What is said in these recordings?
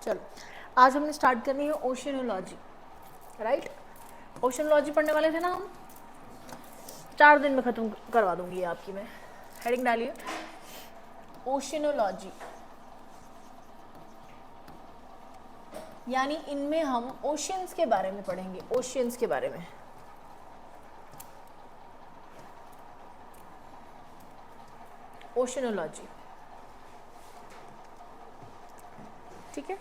चलो आज हमने स्टार्ट करनी है ओशियनोलॉजी, राइट। ओशियनोलॉजी पढ़ने वाले थे ना हम, 4 दिन में ख़त्म करवा दूंगी आपकी मैं। हेडिंग डालिए ओशियनोलॉजी, यानी इनमें हम ओशियंस के बारे में पढ़ेंगे, ओशियंस के बारे में। ओशियनोलॉजी, ठीक है,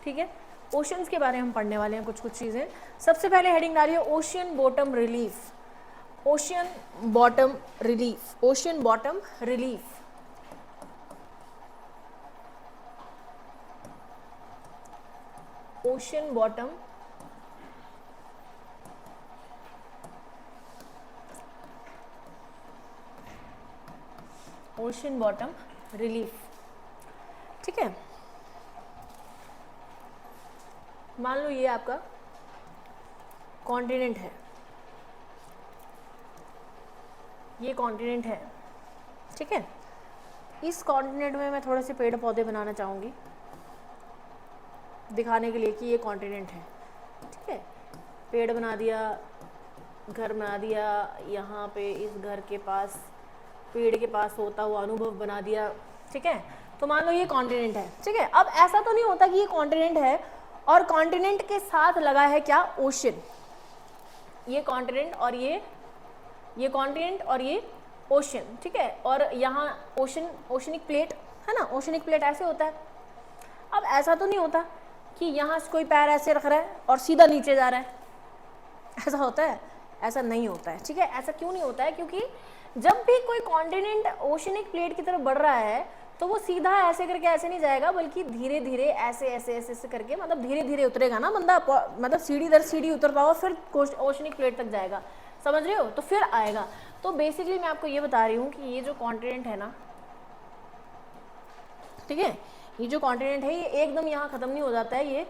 ठीक है। ओशियंस के बारे में हम पढ़ने वाले हैं कुछ कुछ चीज़ें। सबसे पहले हेडिंग डालिए ocean bottom relief. Ocean bottom relief, ocean bottom relief. Ocean bottom ocean bottom relief, ठीक है। मान लो ये आपका कॉन्टिनेंट है, ये कॉन्टिनेंट है, ठीक है। इस कॉन्टिनेंट में मैं थोड़े से पेड़ पौधे बनाना चाहूँगी दिखाने के लिए कि ये कॉन्टिनेंट है, ठीक है। पेड़ बना दिया, घर बना दिया, यहाँ पे इस घर के पास पेड़ के पास होता हुआ अनुभव बना दिया, ठीक है। तो मान लो ये कॉन्टिनेंट है, ठीक है। अब ऐसा तो नहीं होता कि ये कॉन्टिनेंट है और कॉन्टिनेंट के साथ लगा है क्या, ओशन। ये कॉन्टिनेंट और ये कॉन्टिनेंट और ये ओशन, ठीक है। और यहाँ ओशन, ओशनिक प्लेट है ना, ओशनिक प्लेट ऐसे होता है। अब ऐसा तो नहीं होता कि यहाँ से कोई पैर ऐसे रख रहा है और सीधा नीचे जा रहा है, ऐसा होता है? ऐसा नहीं होता है, ठीक है। ऐसा क्यों नहीं होता है? क्योंकि जब भी कोई कॉन्टिनेंट ओशनिक प्लेट की तरफ बढ़ रहा है तो वो सीधा ऐसे करके ऐसे नहीं जाएगा, बल्कि धीरे धीरे ऐसे ऐसे ऐसे ऐसे करके, मतलब धीरे धीरे उतरेगा ना बंदा, मतलब सीढ़ी दर सीढ़ी उतरता हुआ फिर ओशनिक प्लेट तक जाएगा, समझ रहे हो? तो फिर आएगा। तो बेसिकली मैं आपको ये बता रही हूँ कि ये जो कॉन्टिनेंट है ना, ठीक है, ये जो कॉन्टिनेंट है ये एकदम यहाँ ख़त्म नहीं हो जाता है, ये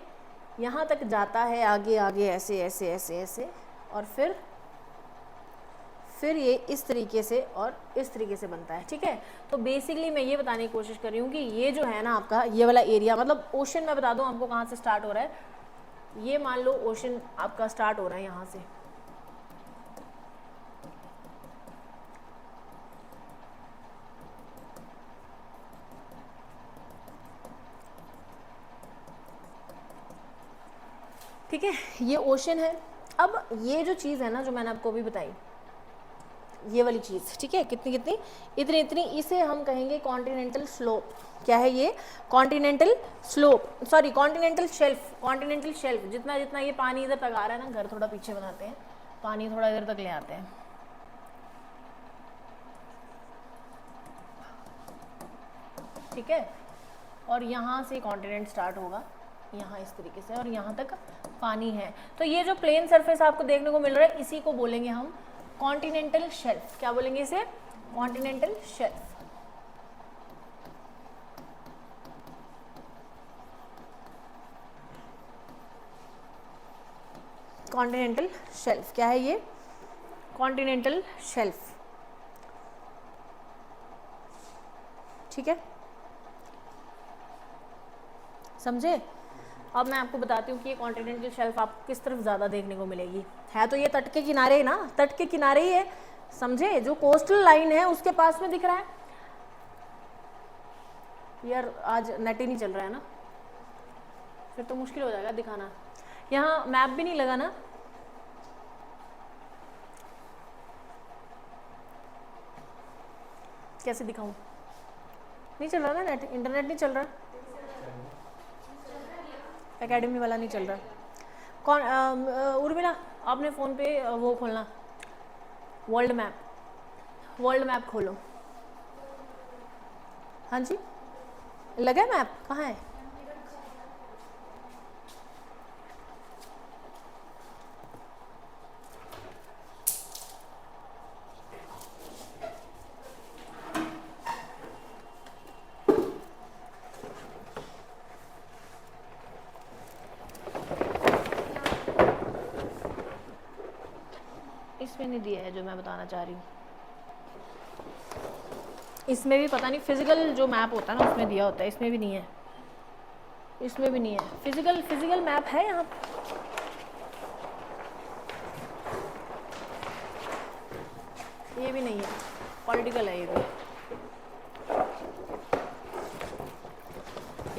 यहाँ तक जाता है, आगे आगे ऐसे ऐसे ऐसे ऐसे, और फिर ये इस तरीके से और इस तरीके से बनता है, ठीक है। तो बेसिकली मैं ये बताने की कोशिश कर रही हूँ कि ये जो है ना आपका ये वाला एरिया, मतलब ओशन, मैं बता दूँ आपको कहाँ से स्टार्ट हो रहा है। ये मान लो ओशन आपका स्टार्ट हो रहा है यहाँ से, ठीक है, ये ओशन है। अब ये जो चीज़ है ना जो मैंने आपको अभी बताई, ये वाली चीज़, ठीक है, कितनी कितनी, इतनी इतनी, इसे हम कहेंगे कॉन्टिनेंटल स्लोप। क्या है ये? Continental slope, sorry continental shelf. Continental shelf, जितना जितना ये पानी इधर तक आ रहा है ना, घर थोड़ा पीछे बनाते हैं, पानी थोड़ा इधर तक ले आते हैं, ठीक है। और यहाँ से कॉन्टिनेंट स्टार्ट होगा, यहाँ इस तरीके से, और यहाँ तक पानी है। तो ये जो प्लेन सरफेस आपको देखने को मिल रहा है, इसी को बोलेंगे हम कॉन्टिनेंटल शेल्फ। क्या बोलेंगे इसे? Continental shelf. कॉन्टिनेंटल शेल्फ क्या है ये? कॉन्टिनेंटल शेल्फ, ठीक है, समझे? अब मैं आपको बताती हूँ कि ये कॉन्टिनेंटल शेल्फ आपको किस तरफ ज़्यादा देखने को मिलेगी। है तो ये तट के किनारे ही ना, तट के किनारे ही है, समझे? जो कोस्टल लाइन है उसके पास में दिख रहा है। यार आज नेट ही नहीं चल रहा है ना, फिर तो मुश्किल हो जाएगा दिखाना। यहाँ मैप भी नहीं लगा ना, कैसे दिखाऊं? नहीं चल रहा ना नेट, इंटरनेट नहीं चल रहा, एकेडमी वाला नहीं चल रहा। कौन उर्मिला, आपने फ़ोन पे वो खोलना, वर्ल्ड मैप, वर्ल्ड मैप खोलो। हाँ जी, लगा है मैप? कहाँ है? इसमें नहीं दिया है जो मैं बताना चाह रही हूँ, इसमें भी पता नहीं, फिजिकल जो मैप होता है ना उसमें दिया होता है, इसमें भी नहीं है। इसमें भी नहीं है। फिजिकल मैप है यहाँ, ये भी नहीं है, पॉलिटिकल है ये भी।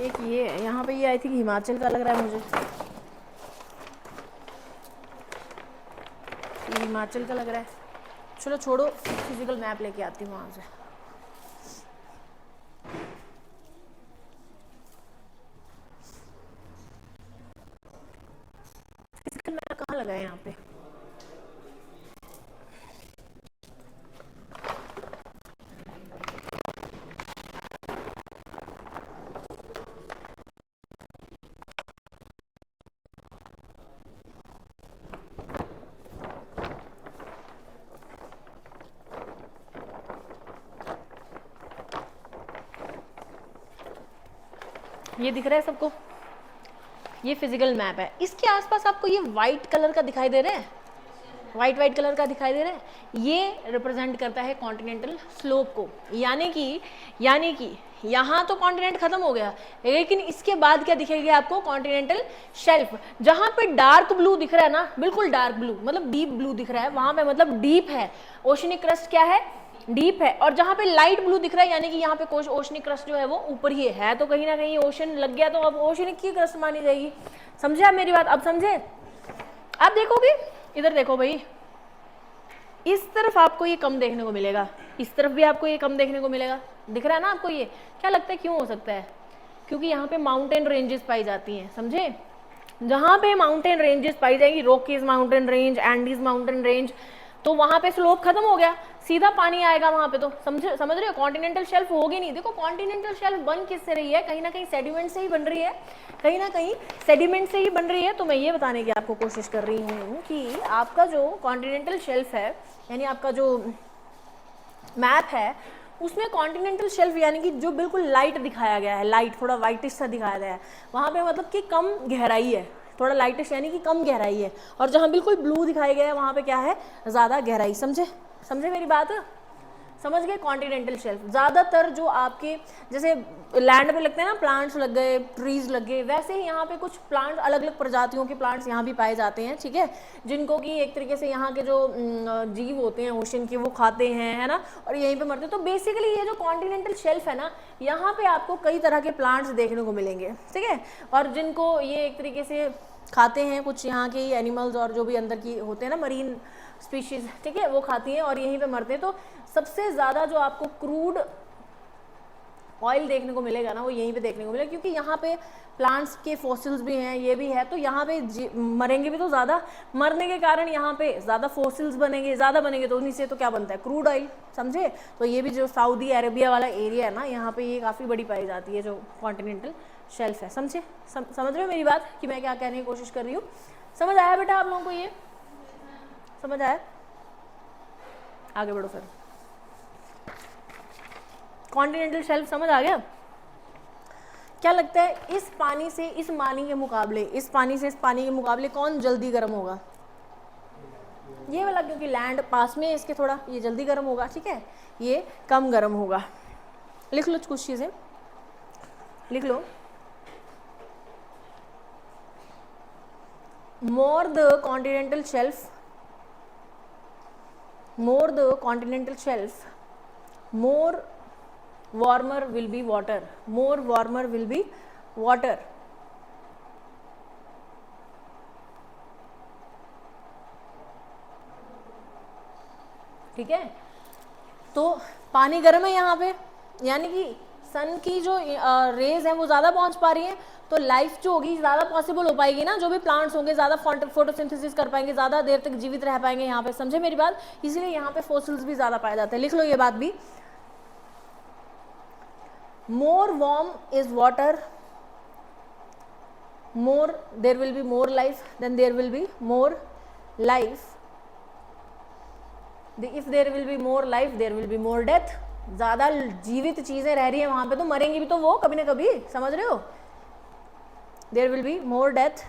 एक ये है यहाँ पे, ये आई थिंक हिमाचल का लग रहा है मुझे, ये हिमाचल का लग रहा है। चलो छोड़ो, फिजिकल मैप लेके आती हूँ वहाँ से। फिजिकल मैप कहाँ लगा है यहाँ पे? ये दिख रहा है सबको, ये फिजिकल मैप है। इसके आसपास आपको ये वाइट कलर का दिखाई दे रहा है, वाइट कलर का दिखाई दे रहा है, ये रिप्रेजेंट करता है कॉन्टिनेंटल स्लोप को। यानी कि यहाँ तो कॉन्टिनेंट खत्म हो गया, लेकिन इसके बाद क्या दिखेगा आपको? Continental shelf. जहाँ पे डार्क ब्लू दिख रहा है ना, बिल्कुल डार्क ब्लू मतलब डीप ब्लू दिख रहा है, वहां पे मतलब डीप है, ओशनिक क्रस्ट क्या है? डीप है। और जहाँ पे लाइट ब्लू दिख रहा है यानी कि यहाँ पे ओशनिक क्रस्ट जो है वो ऊपर ही है, तो कहीं ना कहीं ओशन लग गया, तो अब ओशनिक की क्रस्ट मानी जाएगी। समझे आप मेरी बात? अब समझे? आप देखोगे, इधर देखो भाई, इस तरफ आपको ये कम देखने को मिलेगा, इस तरफ भी आपको ये कम देखने को मिलेगा। दिख रहा है ना आपको? ये क्या लगता है क्यों हो सकता है? क्योंकि यहाँ पे माउंटेन रेंजेस पाई जाती हैं, समझे? जहाँ पे माउंटेन रेंजेस पाई जाएगी, Rockies mountain range, Andes mountain range, तो वहां पे स्लोप खत्म हो गया, सीधा पानी आएगा वहां पे। तो समझ रहे हो? कॉन्टिनेंटल शेल्फ होगी नहीं। देखो कॉन्टिनेंटल शेल्फ बन किससे रही है? कहीं ना कहीं सेडिमेंट से ही बन रही है, कहीं ना कहीं सेडिमेंट से ही बन रही है। तो मैं ये बताने की आपको कोशिश कर रही हूँ कि आपका जो कॉन्टिनेंटल शेल्फ है, यानी आपका जो मैप है, उसमें कॉन्टिनेंटल शेल्फ यानी कि जो बिल्कुल लाइट दिखाया गया है, लाइट थोड़ा वाइटिश सा दिखाया गया है, वहां पे मतलब कि कम गहराई है, थोड़ा लाइटिश यानी कि कम गहराई है। और जहाँ बिल्कुल ब्लू दिखाया गया है वहाँ पे क्या है? ज़्यादा गहराई। समझे मेरी बात? समझ गए? कॉन्टिनेंटल शेल्फ ज़्यादातर जो आपके जैसे लैंड पे लगते हैं ना, प्लांट्स लग गए, ट्रीज लग गए, वैसे ही यहाँ पे कुछ प्लांट, अलग अलग प्रजातियों के प्लांट्स यहाँ भी पाए जाते हैं, ठीक है, जिनको कि एक तरीके से यहाँ के जो जीव होते हैं ओशन के, वो खाते हैं, है ना, और यहीं पे मरते हैं। तो बेसिकली ये जो कॉन्टिनेंटल शेल्फ है ना, यहाँ पे आपको कई तरह के प्लांट्स देखने को मिलेंगे, ठीक है, और जिनको ये एक तरीके से खाते हैं, कुछ यहाँ के एनिमल्स और जो भी अंदर की होते हैं ना मरीन स्पीशीज, ठीक है, वो खाती हैं और यहीं पे मरते हैं। तो सबसे ज़्यादा जो आपको क्रूड ऑयल देखने को मिलेगा ना, वो यहीं पे देखने को मिलेगा, क्योंकि यहाँ पे प्लांट्स के फॉसिल्स भी हैं, ये भी है, तो यहाँ पे मरेंगे भी तो ज़्यादा, मरने के कारण यहाँ पे ज़्यादा फॉसिल्स बनेंगे, ज़्यादा बनेंगे तो उन्हीं से तो क्या बनता है? Crude oil. समझे? तो ये भी जो सऊदी अरेबिया वाला एरिया है ना, यहाँ पे ये काफ़ी बड़ी पाई जाती है जो कॉन्टिनेंटल शेल्फ है। समझे? समझ रहे हो मेरी बात कि मैं क्या कहने की कोशिश कर रही हूँ? समझ आया बेटा आप लोगों को? ये समझ आया? आगे बढ़ो फिर। कॉन्टिनेंटल शेल्फ समझ आ गया? क्या लगता है इस पानी से इस पानी के मुकाबले, इस पानी से इस पानी के मुकाबले कौन जल्दी गर्म होगा? ये वाला, क्योंकि लैंड पास में है इसके थोड़ा, ये जल्दी गर्म होगा, ठीक है, ये कम गर्म होगा। लिख लो कुछ चीजें, लिख लो। more the continental shelf, more warmer will be water, more warmer will be water। ठीक है, तो पानी गर्म है यहाँ पे, यानी कि सन की जो रेज है वो ज़्यादा पहुँच पा रही है, तो लाइफ जो होगी ज़्यादा पॉसिबल हो पाएगी ना, जो भी प्लांट्स होंगे ज़्यादा फोटोसिंथेसिस कर पाएंगे, ज़्यादा देर तक जीवित रह पाएंगे यहाँ पे। समझे मेरी बात? इसीलिए यहाँ पे फॉसिल्स भी ज़्यादा पाए जाते हैं। लिख लो ये बात भी। More warm is water, more there will be more life, then there will be more life, if there will be more life there will be more death. ज़्यादा जीवित चीज़ें रह रही हैं वहाँ पे तो मरेंगी भी तो वो कभी ना कभी। समझ रहे हो? देर विल बी मोर डेथ।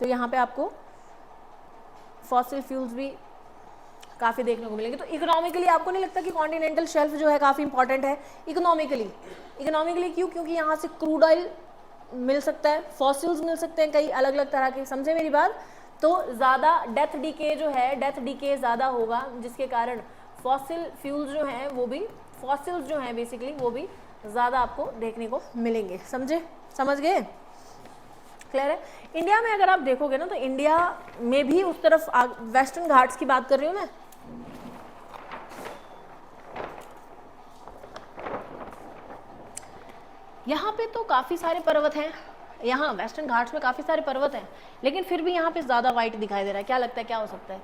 तो यहाँ पे आपको फॉसिल फ्यूल्स भी काफ़ी देखने को मिलेंगे। तो इकोनॉमिकली आपको नहीं लगता कि कॉन्टिनेंटल शेल्फ जो है काफ़ी इंपॉर्टेंट है इकोनॉमिकली क्यों? क्योंकि यहाँ से क्रूड ऑयल मिल सकता है, फॉसिल्स मिल सकते हैं कई अलग अलग तरह के, समझे मेरी बात? तो ज़्यादा डेथ डीके ज़्यादा होगा, जिसके कारण फॉसिल फ्यूल्स जो हैं वो भी, फॉसिल्स जो हैं बेसिकली वो भी ज़्यादा आपको देखने को मिलेंगे। समझ गए? क्लियर है? इंडिया में अगर आप देखोगे ना तो इंडिया में भी उस तरफ वेस्टर्न घाट्स की बात कर रही हूँ मैं, यहाँ पे तो काफ़ी सारे पर्वत हैं, यहाँ वेस्टर्न घाट्स में काफ़ी सारे पर्वत हैं, लेकिन फिर भी यहाँ पे ज़्यादा वाइट दिखाई दे रहा है। क्या लगता है क्या हो सकता है?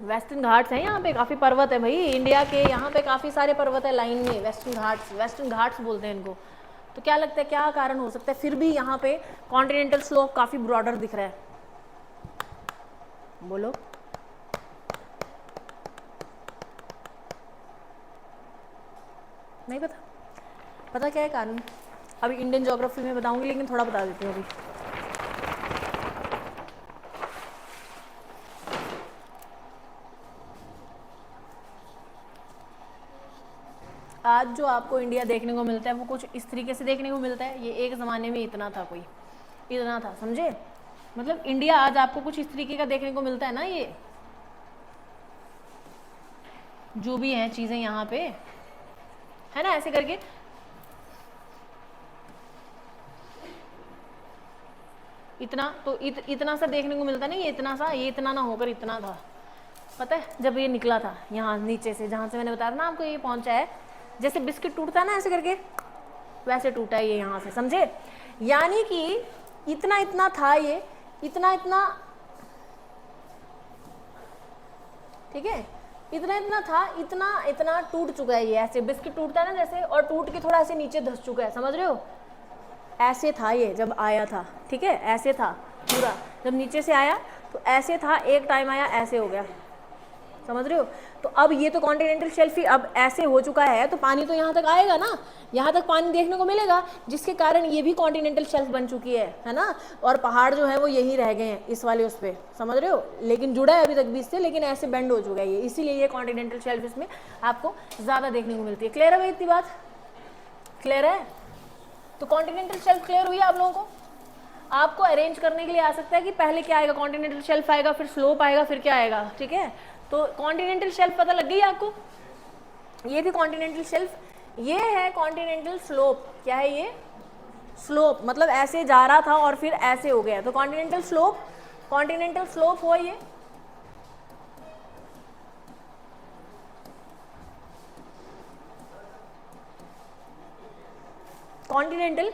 वेस्टर्न घाट्स हैं, यहाँ पे काफ़ी पर्वत है भाई इंडिया के, यहाँ पे काफ़ी सारे पर्वत है लाइन में, वेस्टर्न घाट्स बोलते हैं इनको। तो क्या लगता है क्या कारण हो सकता है फिर भी यहाँ पे कॉन्टिनेंटल स्लोप काफ़ी ब्रॉडर दिख रहा है? बोलो। नहीं पता क्या है कारण? अभी इंडियन ज्योग्राफी में बताऊंगी, लेकिन थोड़ा बता देती हूँ अभी। आज जो आपको इंडिया देखने को मिलता है वो कुछ इस तरीके से देखने को मिलता है। ये एक ज़माने में इतना था, समझे? मतलब इंडिया आज आपको कुछ इस तरीके का देखने को मिलता है ना, ये जो भी हैं चीज़ें यहाँ पे, है ना, ऐसे करके। इतना तो इतना सा देखने को मिलता नहीं, ये इतना ना होकर इतना था, पता है? जब ये निकला था यहाँ नीचे से, जहाँ से मैंने बताया ना आपको, ये पहुँचा है जैसे बिस्किट टूटता है ना ऐसे करके, वैसे टूटा है ये यहाँ से, समझे? यानी कि इतना था ये, इतना ठीक है, इतना था, इतना टूट चुका है ये, ऐसे बिस्किट टूटता है ना जैसे, और टूट के थोड़ा ऐसे नीचे धस चुका है, समझ रहे हो? ऐसे था ये जब आया था, ठीक है, ऐसे था पूरा, जब नीचे से आया तो ऐसे था, एक टाइम आया ऐसे हो गया, समझ रहे हो? तो अब ये तो कॉन्टिनेंटल शेल्फ ही अब ऐसे हो चुका है, तो पानी तो यहाँ तक आएगा ना, यहाँ तक पानी देखने को मिलेगा, जिसके कारण ये भी कॉन्टिनेंटल शेल्फ बन चुकी है ना। और पहाड़ जो है वो यही रह गए हैं इस वाले उस पे, समझ रहे हो? लेकिन जुड़ा है अभी तक भी इससे, लेकिन ऐसे बेंड हो चुका है ये, इसीलिए ये कॉन्टिनेंटल शेल्फ इसमें आपको ज़्यादा देखने को मिलती है। क्लियर है भाई? इतनी बात क्लियर है? तो कॉन्टिनेंटल शेल्फ क्लियर हुई आप लोगों को? आपको अरेंज करने के लिए आ सकता है कि पहले क्या आएगा, कॉन्टिनेंटल शेल्फ आएगा, फिर स्लोप आएगा, फिर क्या आएगा, ठीक है? तो कॉन्टिनेंटल शेल्फ पता लग गई आपको? ये थी कॉन्टिनेंटल शेल्फ, ये है कॉन्टिनेंटल स्लोप। क्या है ये? स्लोप, मतलब ऐसे जा रहा था और फिर ऐसे हो गया, तो कॉन्टिनेंटल स्लोप हुआ ये। कॉन्टिनेंटल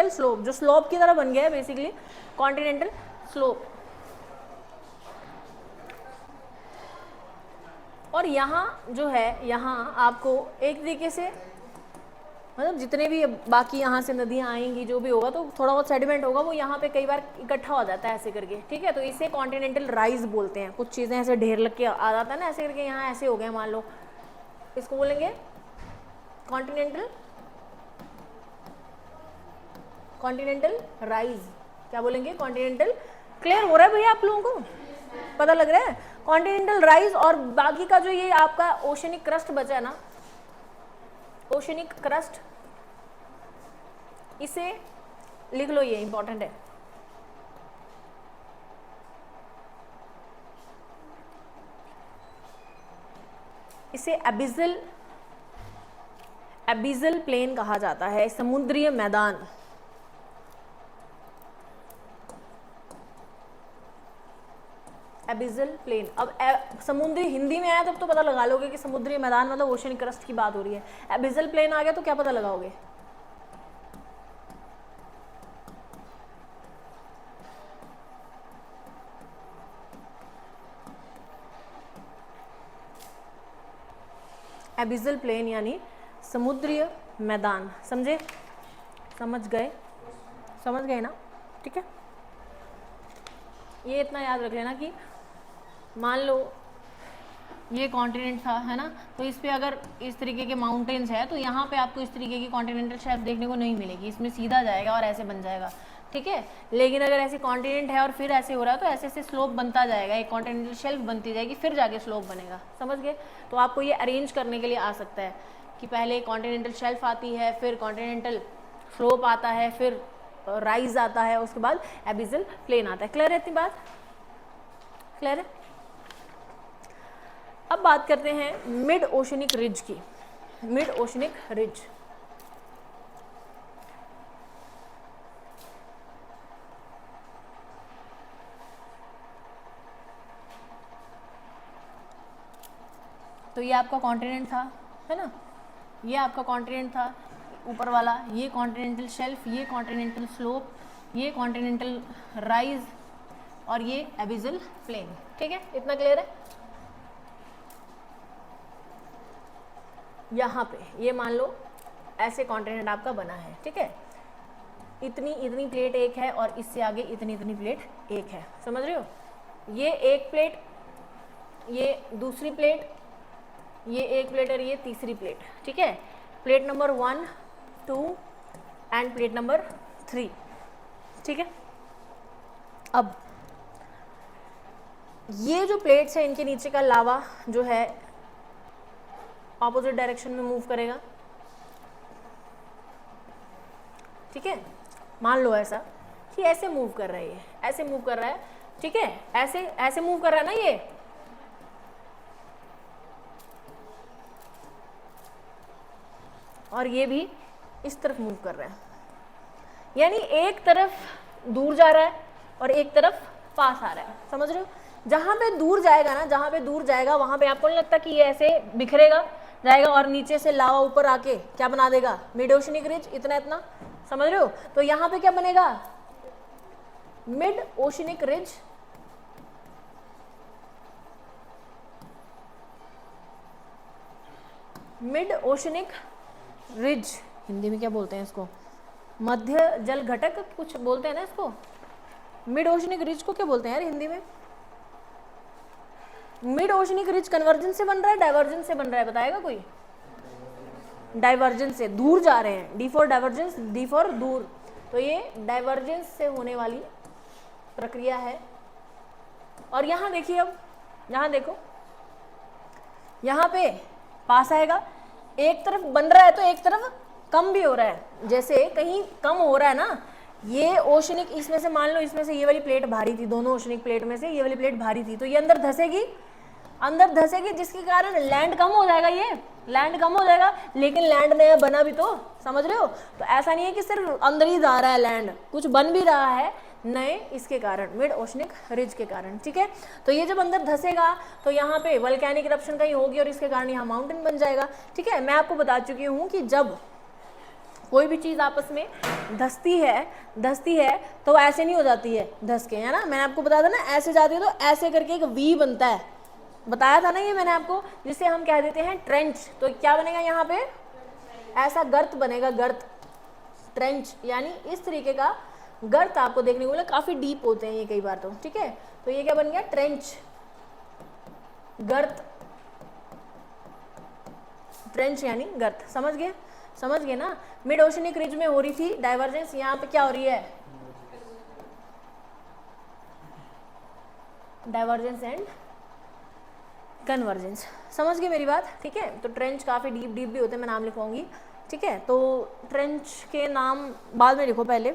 स्लोप जो स्लोप की तरह बन गया है बेसिकली, कॉन्टिनेंटल स्लोप। और यहाँ जो है, यहाँ आपको एक तरीके से, मतलब जितने भी बाकी यहाँ से नदियाँ आएंगी, जो भी होगा, तो थोड़ा बहुत सेडिमेंट होगा, वो यहाँ पे कई बार इकट्ठा हो जाता है ऐसे करके, ठीक है? तो इसे कॉन्टिनेंटल राइज बोलते हैं। कुछ चीज़ें ऐसे ढेर लग के आ जाता है ना ऐसे करके, यहाँ ऐसे हो गए मान लो, इसको बोलेंगे कॉन्टिनेंटल राइज। क्या बोलेंगे? कॉन्टिनेंटल। क्लियर हो रहा है भैया आप लोगों को? पता लग रहा है? Continental rise. और बाकी का जो ये आपका ओशनिक क्रस्ट बचा है ना, ओशनिक क्रस्ट, इसे लिख लो, ये इंपॉर्टेंट है। इसे एबिजल प्लेन कहा जाता है, समुद्रीय मैदान। एबिजल प्लेन। अब समुद्री हिंदी में आया तब तो पता लगा लोगे कि समुद्री मैदान मतलब ओशन क्रस्ट की बात हो रही है। एबिजल प्लेन आ गया तो क्या पता लगाओगे? एबिजल प्लेन यानी समुद्रीय मैदान। समझे? समझ गए ना? ठीक है, ये इतना याद रख लेना कि मान लो ये कॉन्टिनेंट था, है ना, तो इस पे अगर इस तरीके के माउंटेन्स है तो यहाँ पे आपको इस तरीके की कॉन्टिनेंटल शेल्फ देखने को नहीं मिलेगी, इसमें सीधा जाएगा और ऐसे बन जाएगा। ठीक है। लेकिन अगर ऐसे कॉन्टिनेंट है और फिर ऐसे हो रहा है तो ऐसे ऐसे स्लोप बनता जाएगा, एक कॉन्टिनेंटल शेल्फ बनती जाएगी, फिर जाके स्लोप बनेगा, समझ गए। तो आपको ये अरेंज करने के लिए आ सकता है कि पहले कॉन्टिनेंटल शेल्फ आती है, फिर कॉन्टिनेंटल स्लोप आता है, फिर राइज आता है, उसके बाद एबिसल प्लेन आता है। क्लियर है इतनी बात? क्लियर है। अब बात करते हैं मिड ओशनिक रिज की। मिड ओशनिक रिज, तो ये आपका कॉन्टिनेंट था, है ना, ये आपका कॉन्टिनेंट था ऊपर वाला, ये कॉन्टिनेंटल शेल्फ, ये कॉन्टिनेंटल स्लोप, ये कॉन्टिनेंटल राइज और ये एबिसल प्लेन। ठीक है, इतना क्लियर है। यहाँ पे ये मान लो ऐसे कॉन्टिनेंट आपका बना है, ठीक है, इतनी इतनी प्लेट एक है और इससे आगे इतनी इतनी प्लेट एक है, समझ रहे हो। ये एक प्लेट, ये दूसरी प्लेट, ये एक प्लेट और ये तीसरी प्लेट, ठीक है, plate number 1, 2 end plate number 3, ठीक है। अब ये जो प्लेट्स है इनके नीचे का लावा जो है ऑपोजिट डायरेक्शन में मूव करेगा, ठीक है। मान लो ऐसा कि ऐसे मूव कर रहा है, ये ऐसे मूव कर रहा है, ठीक है, ऐसे ऐसे मूव कर रहा है ना ये, और ये भी इस तरफ मूव कर रहा है, यानी एक तरफ दूर जा रहा है और एक तरफ पास आ रहा है, समझ रहे हो। जहां पे दूर जाएगा ना, जहां पे दूर जाएगा वहां पे आपको नहीं लगता कि ये ऐसे बिखरेगा जाएगा और नीचे से लावा ऊपर आके क्या बना देगा, मिड ओशनिक रिज, इतना इतना, समझ रहे हो। तो यहां पे क्या बनेगा, mid oceanic ridge, mid oceanic ridge, Hindi में क्या बोलते हैं इसको, मध्य जल घटक कुछ बोलते हैं ना इसको। मिड ओशनिक रिज को क्या बोलते हैं यार हिंदी में। मिड ओशनिक रिज कन्वर्जेंस से बन रहा है, डाइवर्जेंस से बन रहा है, बताएगा कोई। डाइवर्जेंस से, दूर जा रहे हैं, D for divergence, D for दूर, तो ये डाइवर्जेंस से होने वाली प्रक्रिया है। और यहां देखिए, अब यहां देखो, यहां पे पास आएगा, एक तरफ बन रहा है तो एक तरफ कम भी हो रहा है, जैसे कहीं कम हो रहा है ना, ये ओशनिक, इसमें से मान लो इसमें से ये वाली प्लेट भारी थी, दोनों ओशनिक प्लेट में से ये वाली प्लेट भारी थी, तो ये अंदर धसेगी, अंदर धसेगी, जिसके कारण लैंड कम हो जाएगा, ये लैंड कम हो जाएगा, लेकिन लैंड नया बना भी तो, समझ रहे हो। तो ऐसा नहीं है कि सिर्फ अंदर ही जा रहा है लैंड, कुछ बन भी रहा है नए, इसके कारण, मिड ओशनिक रिज के कारण, ठीक है। तो ये जब अंदर धसेगा तो यहाँ पे वल्केनिक इरप्शन कहीं होगी और इसके कारण यहाँ माउंटेन बन जाएगा, ठीक है। मैं आपको बता चुकी हूँ कि जब कोई भी चीज़ आपस में धसती है तो ऐसे नहीं हो जाती है धस के, है ना, मैंने आपको बताया था ना, ऐसे जाती है तो ऐसे करके एक वी बनता है, बताया था ना ये मैंने आपको, जिसे हम कह देते हैं ट्रेंच। तो क्या बनेगा यहाँ पे, ऐसा गर्त बनेगा, गर्त, ट्रेंच, यानी इस तरीके का गर्त आपको देखने को मिला, काफी डीप होते हैं ये कई बार तो, ठीक है। तो ये क्या बन गया, ट्रेंच, गर्त, ट्रेंच यानी गर्त, समझ गए, समझ गए ना। मिड ओशनिक रिज में हो रही थी डाइवर्जेंस, यहाँ पे क्या हो रही है, डाइवर्जेंस एंड कन्वर्जेंस, समझ गए मेरी बात, ठीक है। तो ट्रेंच काफी डीप डीप भी होते हैं, मैं नाम लिखवाऊंगी, ठीक है। तो ट्रेंच के नाम बाद में लिखो, पहले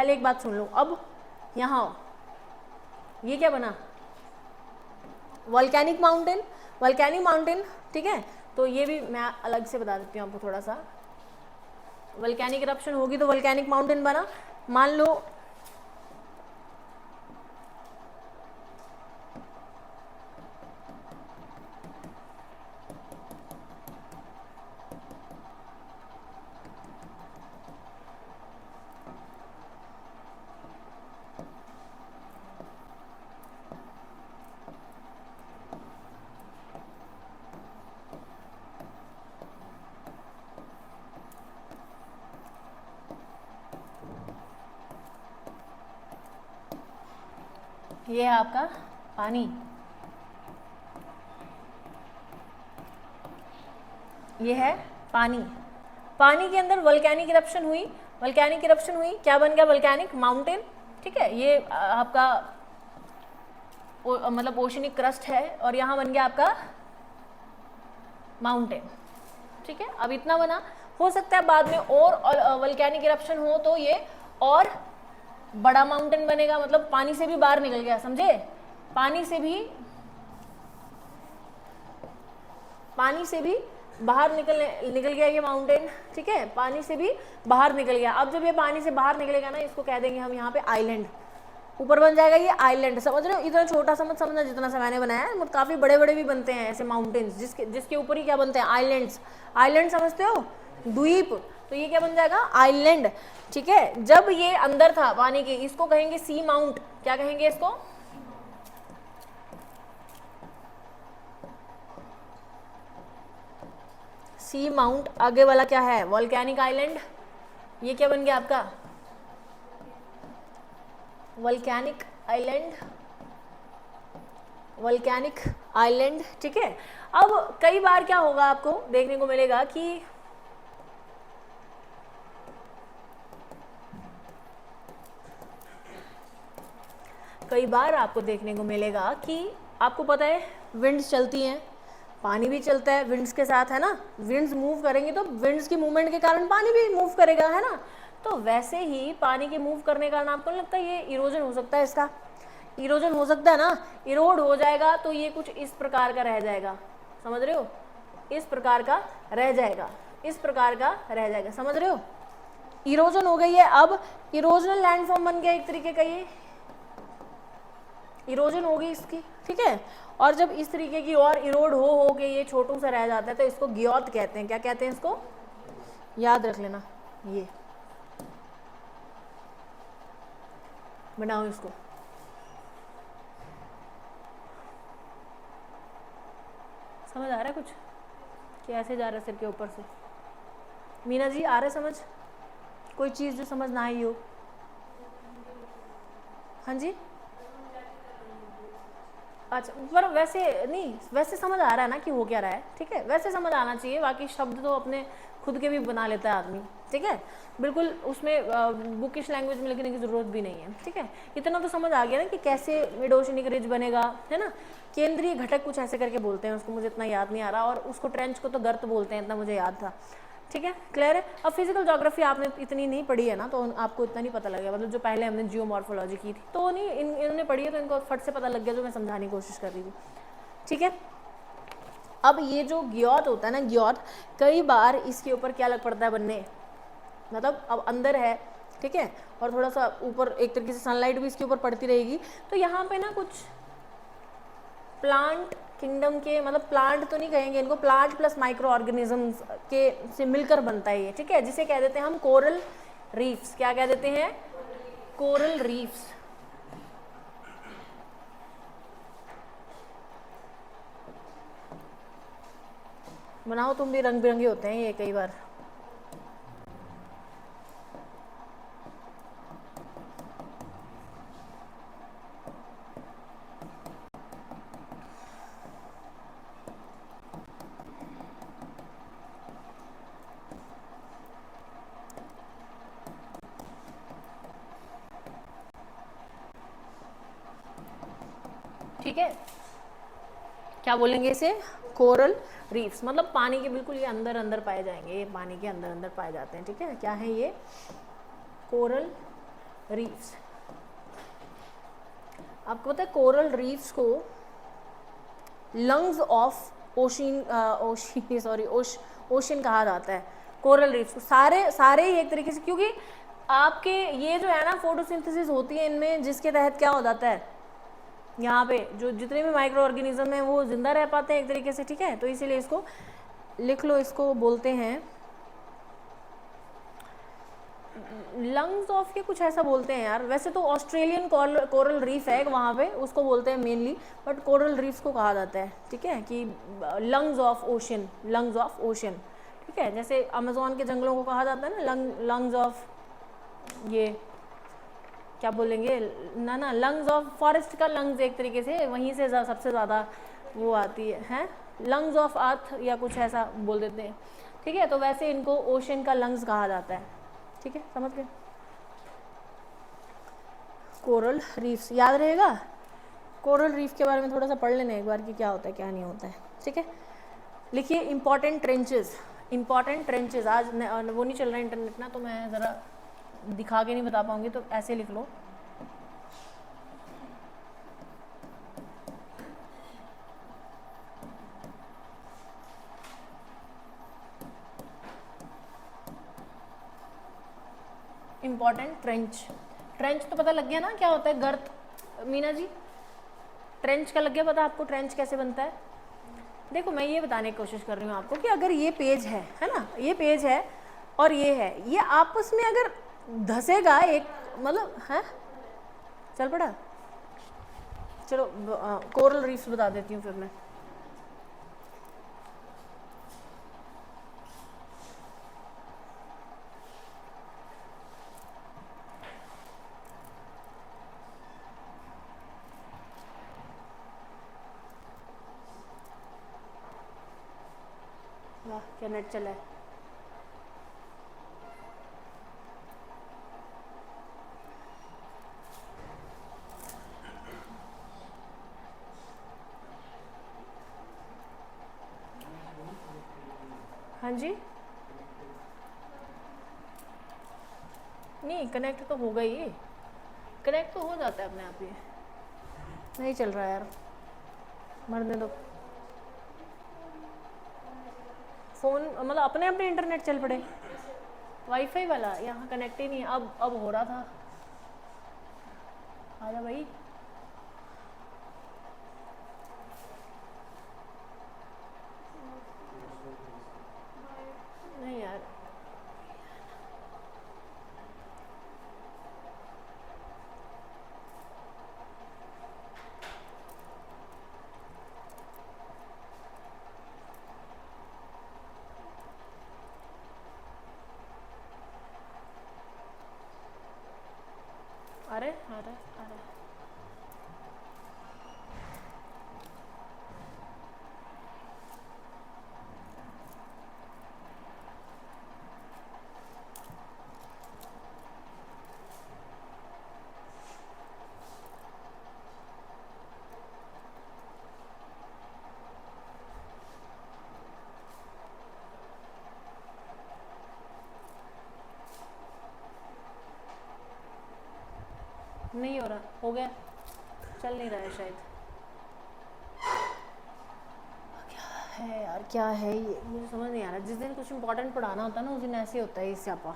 एक बात सुन लो। अब यहाँ ये क्या बना, वोल्केनिक माउंटेन, वोल्केनिक माउंटेन, ठीक है। तो ये भी मैं अलग से बता देती हूँ आपको थोड़ा सा, वोल्केनिक इरप्शन होगी तो वोल्केनिक माउंटेन बना, मान लो ये है आपका पानी, ये है पानी, पानी के अंदर वोल्केनिक इरप्शन हुई वल्केनिक इरप्शन हुई, क्या बन गया? Volcanic mountain. ठीक है, ये आपका मतलब ओशनिक क्रस्ट है और यहाँ बन गया आपका माउंटेन। ठीक है, अब इतना बना। हो सकता है बाद में और वल्केनिक इरप्शन हो तो ये और बड़ा माउंटेन बनेगा, मतलब पानी से भी बाहर निकल गया, समझे? पानी से भी बाहर निकल गया ये माउंटेन। ठीक है, पानी से भी बाहर निकल गया। अब जब ये पानी से बाहर निकलेगा ना, इसको कह देंगे हम यहाँ पे आइलैंड। ऊपर बन जाएगा ये आइलैंड, समझ रहे हो? इतना छोटा सा मत समझना जितना सा मैंने बनाया है, मतलब काफी बड़े बड़े भी बनते हैं ऐसे माउंटेन्स, जिसके ऊपर ही क्या बनते हैं? आइलैंड्स। आइलैंड समझते हो? द्वीप। तो ये क्या बन जाएगा? आइलैंड। ठीक है, जब ये अंदर था पानी के, इसको कहेंगे सी माउंट। क्या कहेंगे इसको? सी माउंट। आगे वाला क्या है? Volcanic island. ये क्या बन गया आपका? Volcanic island. Volcanic island. ठीक है, अब कई बार क्या होगा आपको देखने को मिलेगा कि आपको पता है विंड्स चलती हैं, पानी भी चलता है विंड्स के साथ, है ना? विंड्स मूव करेंगी तो विंड्स की मूवमेंट के कारण पानी भी मूव करेगा, है ना? तो वैसे ही पानी के मूव करने का नाम आपको लगता है ये इरोजन हो सकता है, इसका इरोजन हो सकता है ना? इरोड हो जाएगा तो ये कुछ इस प्रकार का रह जाएगा, समझ रहे हो? इस प्रकार का रह जाएगा, इस प्रकार का रह जाएगा, समझ रहे हो? इरोजन हो गई है। अब इरोजनल लैंडफॉर्म बन गया एक तरीके का, ये इरोजन होगी इसकी। ठीक है, और जब इस तरीके की और इरोड हो के ये छोटू सा रह जाता है तो इसको ग्योत कहते हैं। क्या कहते हैं इसको? याद रख लेना, ये बनाओ इसको। समझ आ रहा है कुछ कि ऐसे जा रहा है सिर के ऊपर से? मीना जी आ रहा है समझ? कोई चीज़ जो समझ ना आई हो? हाँ जी, अच्छा, पर वैसे नहीं, वैसे समझ आ रहा है ना कि हो क्या रहा है? ठीक है, वैसे समझ आना चाहिए, बाकी शब्द तो अपने खुद के भी बना लेता है आदमी। ठीक है, बिल्कुल उसमें बुकिश लैंग्वेज में लिखने की ज़रूरत भी नहीं है। ठीक है, इतना तो समझ आ गया ना कि कैसे मिड ओशनिक रिज बनेगा, है ना? केंद्रीय घटक कुछ ऐसे करके बोलते हैं उसको, मुझे इतना याद नहीं आ रहा, और उसको ट्रेंच को तो गर्त बोलते हैं, इतना मुझे याद था। ठीक है, क्लियर है? अब फिजिकल ज्योग्राफी आपने इतनी नहीं पढ़ी है ना, तो आपको इतना नहीं पता लगेगा, मतलब जो पहले हमने जियोमॉर्फोलॉजी की थी तो नहीं, इन्होंने पढ़ी है तो इनको फट से पता लग गया जो मैं समझाने की कोशिश कर रही थी। ठीक है, अब ये जो ग्योट होता है ना, ग्योट, कई बार इसके ऊपर क्या लग पड़ता है बनने, मतलब अब अंदर है, ठीक है, और थोड़ा सा ऊपर एक तरीके से सनलाइट भी इसके ऊपर पड़ती रहेगी, तो यहाँ पे ना कुछ प्लांट किंगडम के, मतलब प्लांट तो नहीं कहेंगे इनको, प्लांट प्लस माइक्रो ऑर्गेनिजम्स के से मिलकर बनता है ये। ठीक है, जिसे कह देते हैं हम कोरल रीफ्स। क्या कह देते हैं? Coral reefs. बनाओ तुम भी, रंग बिरंगे होते हैं ये कई बार। ठीक है, क्या बोलेंगे इसे? कोरल रीफ्स, मतलब पानी के बिल्कुल ये अंदर अंदर पाए जाएंगे, ये पानी के अंदर अंदर पाए जाते हैं। ठीक है, क्या है ये? Coral reefs. आपको पता है कोरल रीफ्स को लंग्स ऑफ ओशन कहा जाता है। कोरल रीफ्स को सारे ही एक तरीके से, क्योंकि आपके ये जो है ना फोटोसिंथेसिस होती है इनमें, जिसके तहत क्या हो जाता है, यहाँ पे जो जितने भी माइक्रो ऑर्गेनिज्म हैं वो जिंदा रह पाते हैं एक तरीके से। ठीक है, तो इसीलिए इसको लिख लो, इसको बोलते हैं लंग्स ऑफ के कुछ ऐसा बोलते हैं यार। वैसे तो ऑस्ट्रेलियन कोरल रीफ है वहाँ पे, उसको बोलते हैं मेनली, बट कोरल रीफ्स को कहा जाता है। ठीक है, कि lungs of ocean, lungs of ocean. ठीक है, जैसे अमेजोन के जंगलों को कहा जाता है ना लंग्स ऑफ, ये क्या बोलेंगे ना लंग्स ऑफ फॉरेस्ट का लंग्स एक तरीके से वहीं से सबसे ज़्यादा वो आती है लंग्स ऑफ अर्थ या कुछ ऐसा बोल देते हैं। ठीक है, तो वैसे इनको ओशन का लंग्स कहा जाता है। ठीक है, समझ गए। कोरल रीफ्स याद रहेगा, कोरल रीफ के बारे में थोड़ा सा पढ़ लेना एक बार कि क्या होता है क्या नहीं होता है, ठीक है। लिखिए इंपॉर्टेंट ट्रेंचेस, इंपॉर्टेंट ट्रेंचेस। आज वो नहीं चल रहा इंटरनेट ना, तो मैं ज़रा दिखा के नहीं बता पाऊंगी, तो ऐसे लिख लो। इंपॉर्टेंट ट्रेंच, ट्रेंच तो पता लग गया ना क्या होता है, गर्त। मीना जी ट्रेंच का लग गया पता आपको, ट्रेंच कैसे बनता है? देखो मैं ये बताने की कोशिश कर रही हूँ आपको कि अगर ये पेज है ना, ये पेज है और ये है, ये आपस में अगर धसेगा एक, मतलब है, चल पड़ा। चलो कोरल रीफ्स बता देती हूँ फिर मैं। वाह क्या नेट चला है। हाँ जी, नहीं कनेक्ट तो होगा ही, कनेक्ट तो हो जाता है अपने आप ही। नहीं चल रहा यार, मरने दो। फ़ोन मतलब अपने अपने इंटरनेट चल पड़े, वाईफाई वाला यहाँ कनेक्ट ही नहीं। अब हो रहा था, आजा भाई। नहीं यार, अरे अरे अरे नहीं हो रहा, हो गया, चल नहीं रहा है शायद। क्या है यार, क्या है ये, मुझे समझ नहीं आ रहा। जिस दिन कुछ इंपॉर्टेंट पढ़ाना होता है ना, उस दिन ऐसे होता है ये स्यापा।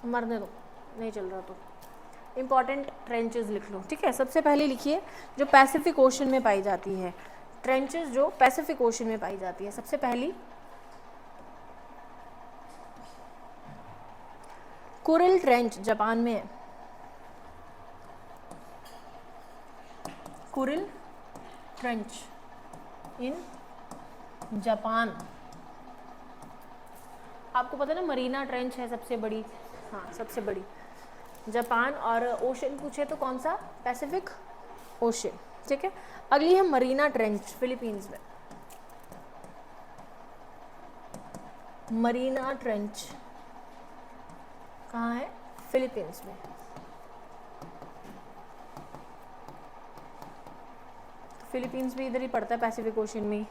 मरने दो, नहीं चल रहा तो। इंपॉर्टेंट ट्रेंचेस लिख लो, ठीक है। सबसे पहले लिखिए जो पैसिफिक ओशन में पाई जाती है, ट्रेंचेस जो पैसिफिक ओशन में पाई जाती है। सबसे पहली कुरिल ट्रेंच जापान में है, कुरिल ट्रेंच इन जापान। आपको पता है ना मरीना ट्रेंच है सबसे बड़ी, हाँ सबसे बड़ी जापान। और ओशन पूछे तो कौन सा, पैसिफिक ओशन, ठीक है। अगली है मरीना ट्रेंच फिलीपींस में, मरीना ट्रेंच कहाँ है, फिलीपींस में। फिलीपींस भी इधर ही पड़ता है पैसिफिक ओशन में।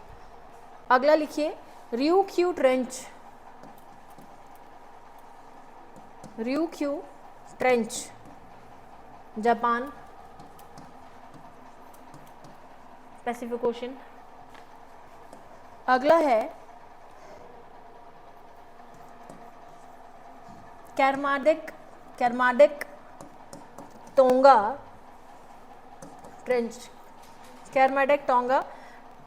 अगला लिखिए Ryukyu trench, Ryukyu trench Japan, Pacific Ocean. अगला है Kermadec Tonga trench, Kermadec Tonga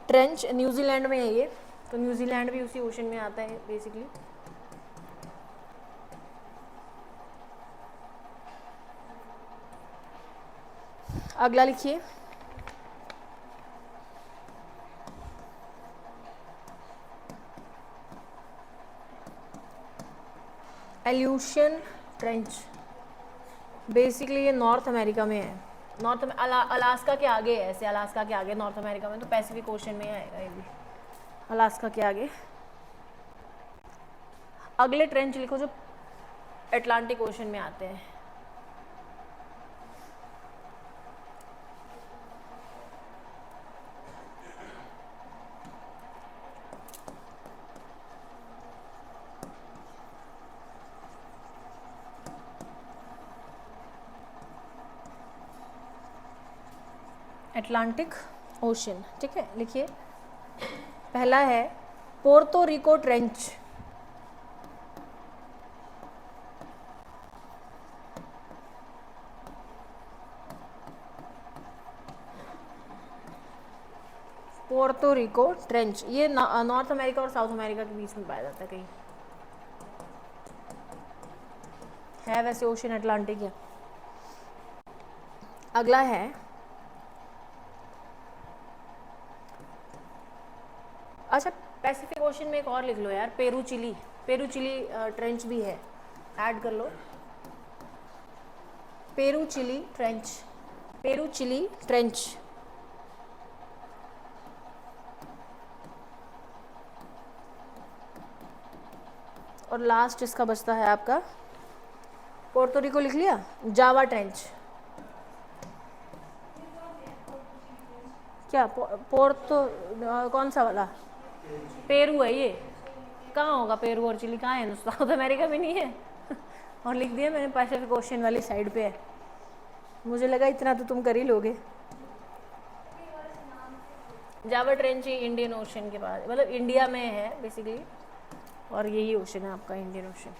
trench New Zealand में है ये, तो न्यूजीलैंड भी उसी ओशन में आता है बेसिकली। अगला लिखिए एल्यूशियन ट्रेंच, बेसिकली ये नॉर्थ अमेरिका में है, नॉर्थ अलास्का के आगे है, ऐसे अलास्का के आगे नॉर्थ अमेरिका में, तो पैसिफिक ओशन में आएगा ये भी, अलास्का के आगे। अगले ट्रेंच लिखो जो अटलांटिक ओशन में आते हैं। अटलांटिक ओशन, ठीक है। लिखिए, पहला है पोर्तो रिको ट्रेंच, पोर्तो रिको ट्रेंच, ये नॉर्थ अमेरिका और साउथ अमेरिका के बीच में पाया जाता है, कहीं है वैसे ओशन अटलांटिक है। अगला है अच्छा पैसिफिक ओशन में एक और लिख लो यार, Peru Chile, Peru Chile trench भी है, ऐड कर लो, Peru Chile trench, Peru Chile trench. और लास्ट इसका बचता है आपका पोर्तो रिको, लिख लिया, जावा ट्रेंच। क्या पोर्तो कौन सा वाला? पेरू है ये, कहाँ होगा पेरू और चिली, कहाँ है? साउथ अमेरिका में नहीं है। और लिख दिया मैंने पैसिफिक ओशन वाली साइड पे है, मुझे लगा इतना तो तुम कर ही लोगे। जावा ट्रेंच ही इंडियन ओशन के पास, मतलब इंडिया में है बेसिकली, और यही ओशन है आपका इंडियन ओशन।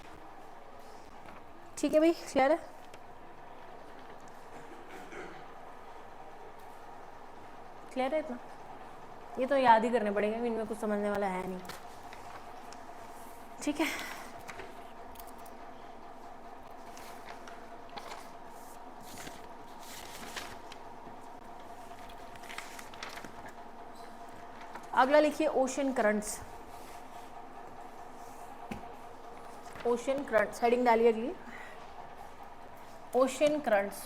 ठीक है भाई, क्लियर है? क्लियर है इतना? ये तो याद ही करने पड़ेंगे, इनमें कुछ समझने वाला है नहीं। ठीक है, अगला लिखिए ocean currents. Ocean currents heading डालिए अगली, ओशन करंट्स।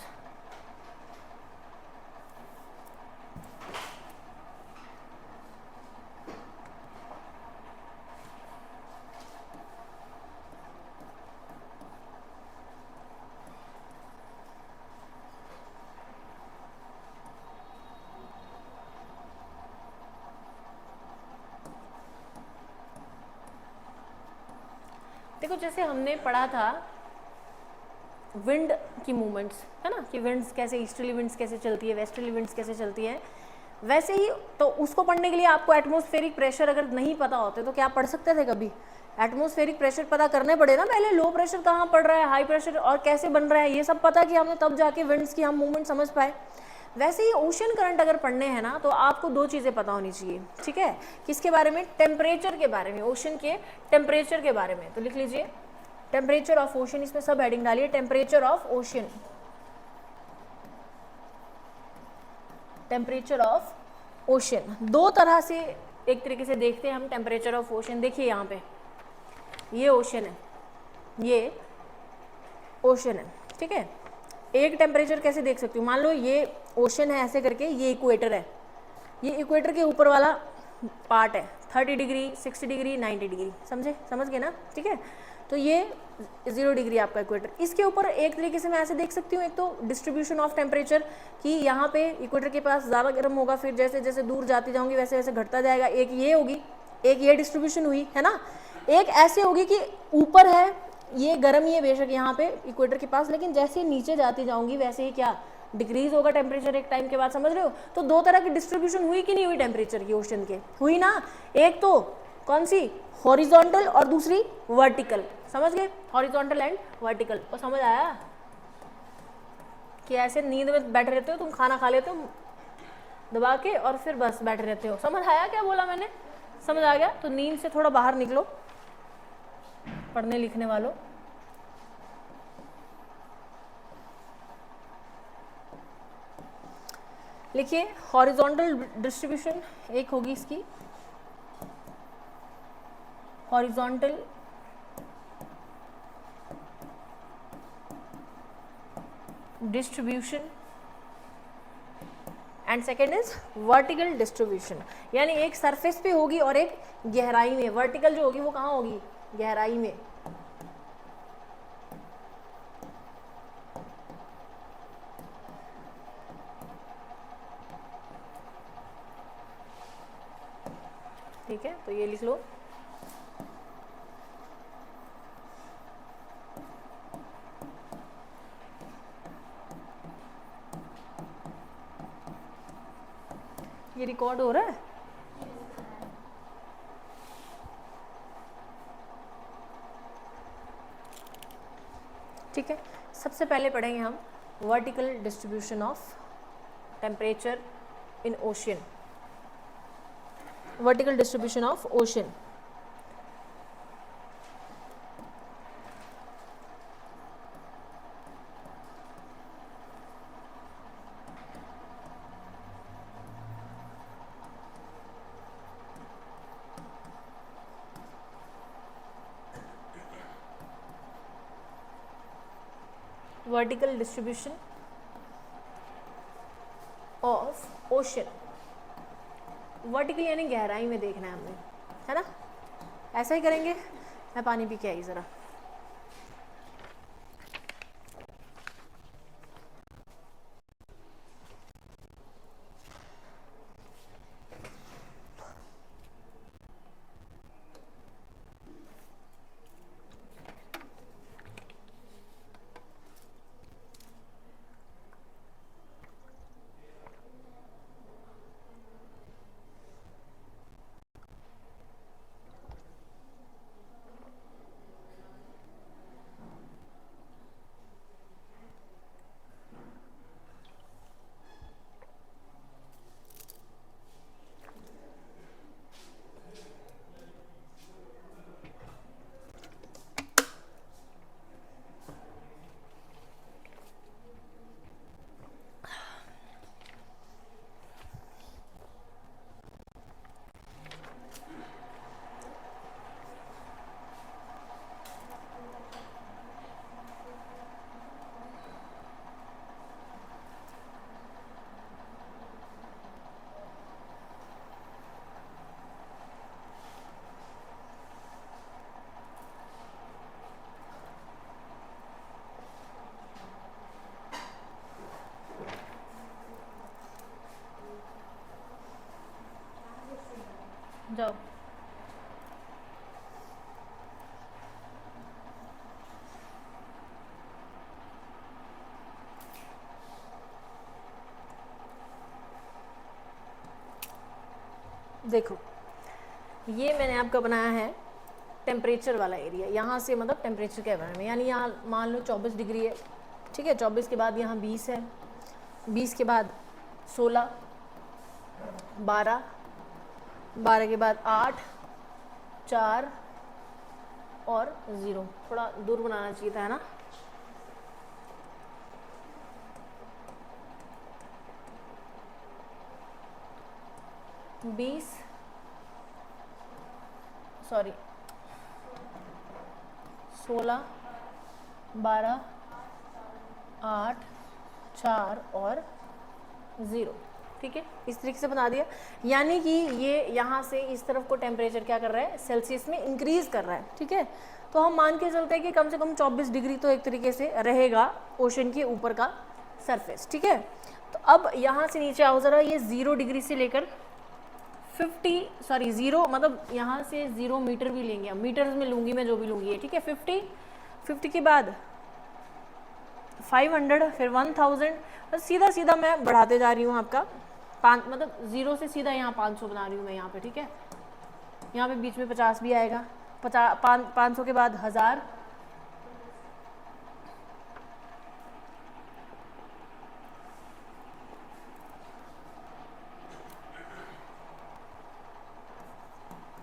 देखो जैसे हमने पढ़ा था विंड की मूवमेंट्स, है ना, कि विंड्स कैसे, ईस्टर्ली विंड्स कैसे चलती है, वेस्टर्ली विंड्स कैसे चलती है, वैसे ही तो उसको पढ़ने के लिए आपको एटमॉस्फेरिक प्रेशर अगर नहीं पता होते तो क्या पढ़ सकते थे कभी? एटमॉस्फेरिक प्रेशर पता करने पड़े ना पहले, लो प्रेशर कहाँ पड़ रहा है, हाई प्रेशर और कैसे बन रहा है, ये सब पता कि हमने तब जाके विंड्स की हम मूवमेंट समझ पाए। वैसे ही ओशन करंट अगर पढ़ने हैं ना तो आपको दो चीज़ें पता होनी चाहिए, ठीक है? किसके बारे में? टेम्परेचर के बारे में, ओशन के टेम्परेचर के बारे में। तो लिख लीजिए टेम्परेचर ऑफ ओशन, इसमें सब हेडिंग डालिए, temperature of ocean, temperature of ocean. दो तरह से एक तरीके से देखते हैं हम टेम्परेचर ऑफ ओशन। देखिए यहाँ पे ये ओशन है, ये ओशन है, ठीक है? एक टेम्परेचर कैसे देख सकती हूँ, मान लो ये ओशन है ऐसे करके, ये इक्वेटर है, ये इक्वेटर के ऊपर वाला पार्ट है, 30 डिग्री, 60 डिग्री, 90 डिग्री, समझ गए ना? ठीक है, तो ये 0 डिग्री आपका इक्वेटर। इसके ऊपर एक तरीके से मैं ऐसे देख सकती हूँ, एक तो डिस्ट्रीब्यूशन ऑफ टेम्परेचर, कि यहाँ पे इक्वेटर के पास ज़्यादा गर्म होगा, फिर जैसे जैसे दूर जाती जाऊँगी वैसे वैसे घटता जाएगा। एक ये होगी, एक ये डिस्ट्रीब्यूशन हुई, है ना? एक ऐसे होगी कि ऊपर है ये गर्म ही है बेशक यहाँ पे इक्वेटर के पास, लेकिन जैसे नीचे जाती जाऊँगी वैसे ही क्या डिक्रीज होगा टेम्परेचर एक टाइम के बाद, समझ रहे हो? तो दो तरह की डिस्ट्रीब्यूशन हुई कि नहीं हुई टेम्परेचर की ओशन के? हुई ना। एक तो कौन सी? हॉरिजॉन्टल, और दूसरी वर्टिकल। समझ गए? Horizontal and vertical. और समझ आया कि ऐसे नींद में बैठे रहते हो तुम, खाना खा लेते हो दबा के और फिर बस बैठे रहते हो। समझ आया क्या बोला मैंने? समझ आ गया? तो नींद से थोड़ा बाहर निकलो पढ़ने लिखने वालों। लिखिए हॉरिजॉन्टल डिस्ट्रीब्यूशन एक होगी इसकी, horizontal distribution and second is vertical distribution, यानी एक सरफेस पे होगी और एक गहराई में। वर्टिकल जो होगी वो कहाँ होगी, गहराई में। ठीक है, तो ये लिख लो। ये रिकॉर्ड हो रहा है? ठीक है, सबसे पहले पढ़ेंगे हम vertical distribution of temperature in ocean. Vertical distribution of ocean. Vertical distribution of ocean. Vertical यानी गहराई में देखना है हमने, है ना। ऐसा ही करेंगे। मैं पानी पी के आई ज़रा। जाओ। देखो, ये मैंने आपका बनाया है टेम्परेचर वाला एरिया। यहाँ से मतलब टेम्परेचर के बारे में, यानी यहाँ मान लो 24 डिग्री है, ठीक है। 24 के बाद यहाँ 20 है, 20 के बाद 16, 12, 12 के बाद 8, 4 और 0। थोड़ा दूर बनाना चाहिए था, है ना। बीस, सॉरी 16, 12, 8, 4 और 0, ठीक है। इस तरीके से बना दिया, यानी कि ये यहाँ से इस तरफ को टेम्परेचर क्या कर रहा है, सेल्सियस में इंक्रीज कर रहा है, ठीक है। तो हम मान के चलते हैं कि कम से कम 24 डिग्री तो एक तरीके से रहेगा ओशन के ऊपर का सरफेस, ठीक है। तो अब यहाँ से नीचे आओ ज़रा, ये 0 डिग्री से लेकर 0 मतलब यहाँ से 0 मीटर भी लेंगे, मीटर्स में लूँगी मैं, जो भी लूँगी, ठीक है। 50 के बाद 500, फिर 1000, बस सीधा सीधा मैं बढ़ाते जा रही हूँ आपका 5, मतलब 0 से सीधा यहाँ 500 बना रही हूँ मैं यहाँ पे, ठीक है। यहाँ पे बीच में 50 भी आएगा, 500 के बाद 1000,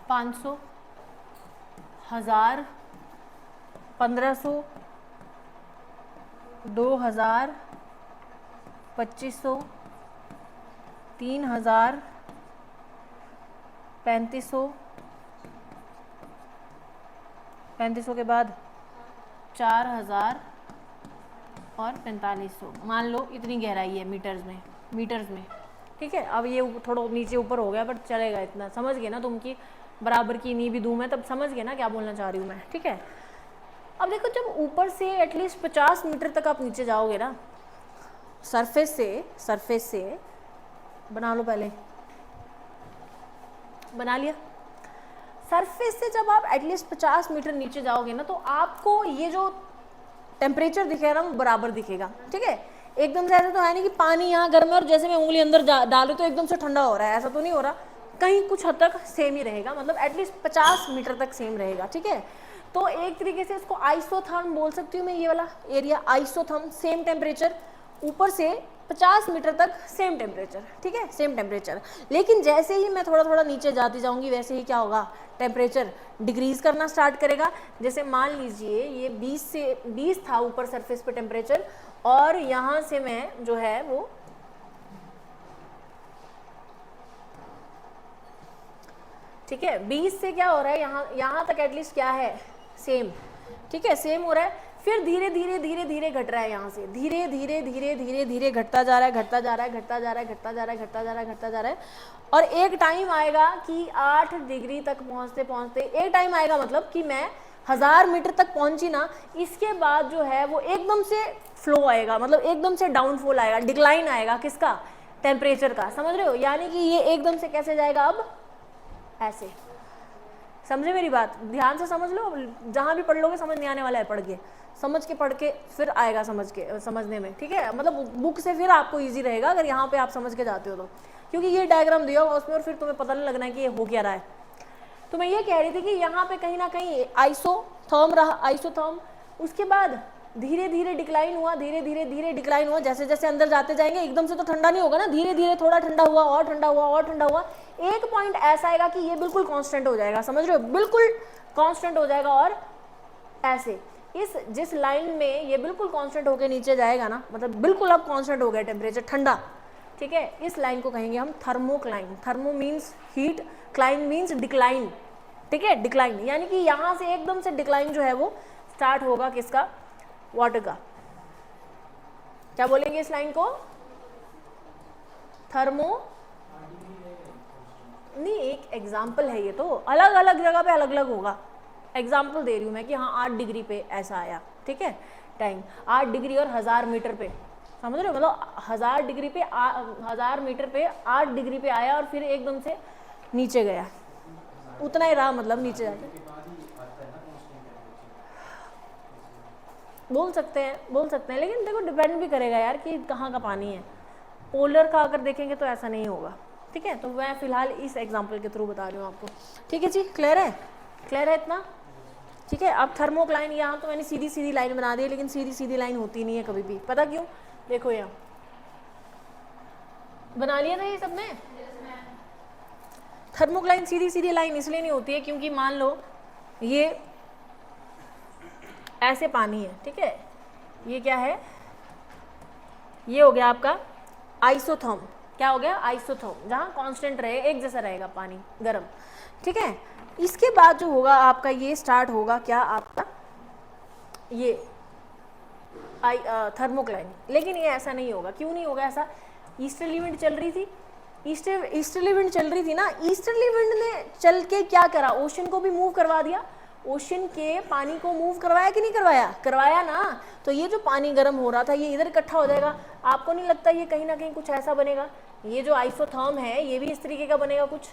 500, 1000, 1500, 2000, 2500, 3000, 3500, 3500 के बाद 4000 और 4500। मान लो इतनी गहराई है मीटर्स में, ठीक है, अब ये थोड़ा नीचे ऊपर हो गया बट चलेगा, इतना समझ गए ना तुम कि बराबर की नी भी दूं मैं, तब समझ गए ना क्या बोलना चाह रही हूँ मैं। ठीक है, अब देखो जब ऊपर से एटलीस्ट 50 मीटर तक आप नीचे जाओगे ना, सरफेस से बना लो, पहले बना लिया। सरफेस से जब आप एटलीस्ट 50 मीटर नीचे जाओगे ना, तो आपको ये जो टेम्परेचर दिखेगा ना वो बराबर दिखेगा। ठीक है, एकदम से ऐसा तो है नहीं कि पानी यहाँ गर्म है और जैसे मैं उंगली अंदर डालू तो एकदम से ठंडा हो रहा है, ऐसा तो नहीं हो रहा, कहीं कुछ हद तक सेम ही रहेगा, मतलब एटलीस्ट 50 मीटर तक सेम रहेगा। ठीक है, तो एक तरीके से इसको आइसोथर्म बोल सकती हूँ मैं, ये वाला एरिया आइसोथर्म, सेम टेम्परेचर, ऊपर से 50 मीटर तक सेम टेम्परेचर। ठीक है, सेम टेम्परेचर, लेकिन जैसे ही मैं थोड़ा थोड़ा नीचे जाती जाऊंगी वैसे ही क्या होगा, टेम्परेचर डिक्रीज करना स्टार्ट करेगा। जैसे मान लीजिए ये 20 था ऊपर सरफेस पे टेम्परेचर, और यहाँ से मैं जो है वो ठीक है 20 से क्या हो रहा है, यहाँ तक एटलीस्ट क्या है, सेम। ठीक है, सेम हो रहा है, फिर धीरे धीरे धीरे धीरे घट रहा है, यहाँ से धीरे धीरे धीरे धीरे धीरे घटता जा रहा है, घटता जा रहा है, घटता जा रहा है, घटता जा रहा है, घटता जा रहा है, घटता जा रहा है, और एक टाइम आएगा कि 8 डिग्री तक पहुँचते पहुँचते, एक टाइम आएगा मतलब कि मैं 1000 मीटर तक पहुँची ना, इसके बाद जो है वो एकदम से फ्लो आएगा, मतलब एकदम से डाउनफॉल आएगा, डिक्लाइन आएगा, किसका, टेम्परेचर का। समझ रहे हो, यानी कि ये एकदम से कैसे जाएगा, अब ऐसे। समझे मेरी बात, ध्यान से समझ लो, जहां भी पढ़ लोगे समझ नहीं आने वाला है, पढ़ के समझ के पढ़ के फिर आएगा समझने में। ठीक है, मतलब बुक से फिर आपको इजी रहेगा अगर यहाँ पे आप समझ के जाते हो तो, क्योंकि ये डायग्राम दिया होगा उसमें और फिर तुम्हें पता नहीं लगना है कि ये हो क्या रहा है। तो मैं ये कह रही थी कि यहाँ पे कहीं ना कहीं आइसोथर्म रहा, आइसोथर्म, उसके बाद धीरे धीरे डिक्लाइन हुआ, धीरे धीरे धीरे डिक्लाइन हुआ, जैसे जैसे अंदर जाते जाएंगे एकदम से तो ठंडा नहीं होगा ना, धीरे धीरे थोड़ा ठंडा हुआ और ठंडा हुआ और ठंडा हुआ, एक पॉइंट ऐसा आएगा कि ये बिल्कुल कांस्टेंट हो जाएगा। समझ रहे हो, बिल्कुल कांस्टेंट हो जाएगा, और ऐसे जिस लाइन में ये बिल्कुल कांस्टेंट होकर नीचे जाएगा ना, मतलब बिल्कुल अब कांस्टेंट हो गया टेम्परेचर, ठंडा। ठीक है, इस लाइन को कहेंगे हम thermocline. Thermo means heat, cline means decline. ठीक है, डिक्लाइन, यानी कि यहाँ से एकदम से डिक्लाइन जो है वो स्टार्ट होगा, किसका, वाटर का। क्या बोलेंगे इस लाइन को, थर्मो, नहीं एक एग्जाम्पल है ये, तो अलग अलग जगह पे अलग अलग होगा, एग्जाम्पल दे रही हूँ मैं कि हाँ 8 डिग्री पे ऐसा आया। ठीक है, टाइम 8 डिग्री और 1000 मीटर पे, समझ रहे हो, मतलब 1000 डिग्री पे 1000 मीटर पे 8 डिग्री पे आया और फिर एकदम से नीचे गया, उतना ही रहा, मतलब नीचे जाके बोल सकते हैं, लेकिन देखो डिपेंड भी करेगा यार कि कहाँ का पानी है। पोलर का अगर देखेंगे तो ऐसा नहीं होगा। ठीक है, तो मैं फिलहाल इस एग्जांपल के थ्रू बता रही हूँ आपको। ठीक है जी, क्लियर है इतना। ठीक है, अब थर्मोक्लाइन, यहाँ तो मैंने सीधी सीधी लाइन बना दी, लेकिन सीधी सीधी लाइन होती नहीं है कभी भी, पता क्यों, देखो यहाँ बना लिया था ये सबने। थर्मोक्लाइन सीधी सीधी लाइन इसलिए नहीं होती है क्योंकि मान लो ये ऐसे पानी है। ठीक है, ये क्या है, ये हो गया आपका आइसोथर्म। क्या हो गया, आइसोथर्म, जहाँ कांस्टेंट रहे, एक जैसा रहेगा पानी गर्म। ठीक है, इसके बाद जो होगा आपका ये स्टार्ट होगा क्या, आपका ये थर्मोक्लाइन। लेकिन ये ऐसा नहीं होगा, क्यों नहीं होगा ऐसा, ईस्टर्ली विंड चल रही थी, ईस्टर्ली विंड चल रही थी ना, ईस्टर्ली विंड ने चल के क्या करा, ओशन को भी मूव करवा दिया, ओशन के पानी को मूव करवाया कि नहीं करवाया, करवाया ना। तो ये जो पानी गर्म हो रहा था ये इधर इकट्ठा हो जाएगा। आपको नहीं लगता ये कहीं ना कहीं कुछ ऐसा बनेगा, ये जो आइसोथर्म है ये भी इस तरीके का बनेगा, कुछ